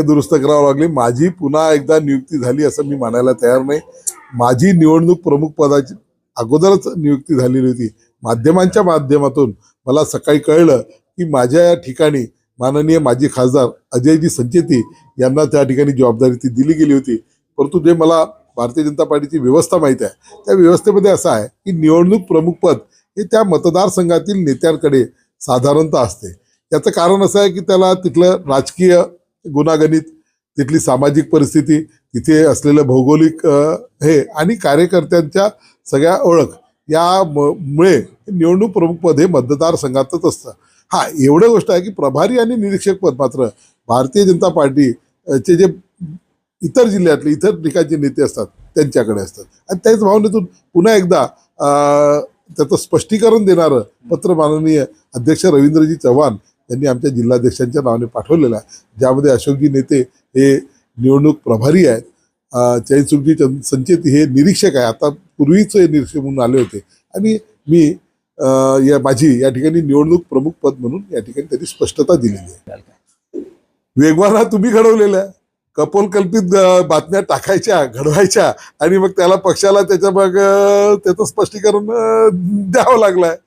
दुरुस्त करावं लागली. माझी पुन्हा एकदा नियुक्ती झाली असं मी मानायला तयार नाही. माझी निवडणूक प्रमुख पदाची अगोदरच नियुक्ती झालेली होती. माध्यमांच्या माध्यमातून मला सकाळी कळलं की माझ्या या ठिकाणी माननीय माजी खासदार अजयजी संचेती यांना त्या ठिकाणी जबाबदारी ती दिली गेली होती. परंतु जे मला भारतीय जनता पार्टीची व्यवस्था माहीत आहे, त्या व्यवस्थेमध्ये असं आहे की निवडणूक प्रमुख पद हे त्या मतदारसंघातील नेत्यांकडे साधारणतः असते. याचं कारण असं आहे की त्याला तिथलं राजकीय गुणागणित, तिथली सामाजिक परिस्थिती, तिथे असलेलं भौगोलिक हे आणि कार्यकर्त्यांच्या सगळ्या ओळख यामुळे निवडणूक प्रमुख पद हे मतदारसंघातच असतं. हा एवढं गोष्ट आहे की प्रभारी आणि निरीक्षक पद मात्र भारतीय जनता पार्टीचे जे इतर जिल्ह्यातले इतर ठिकाणचे नेते असतात त्यांच्याकडे असतात. आणि त्याच भावनेतून पुन्हा एकदा त्याचं स्पष्टीकरण देणारं पत्र माननीय अध्यक्ष रवींद्रजी चव्हाण यांनी आमच्या जिल्हाध्यक्षांच्या नावाने पाठवलेलं आहे, ज्यामध्ये अशोकजी नेते हे निवडणूक प्रभारी आहेत, चैनसुखजी संचेती हे निरीक्षक आहे, आता पूर्वीच हे निरीक्षक म्हणून आले होते, आणि मी माझी या ठिकाणी निवडणूक प्रमुख पद म्हणून या ठिकाणी त्यांनी स्पष्टता दिलेली आहे. वेगवान तुम्ही घडवलेला आहे. कपोलकल्पित बातम्या टाकायच्या, घडवायच्या आणि मग त्याला पक्षाला त्याच्या मग त्याचं स्पष्टीकरण द्यावं लागलंय.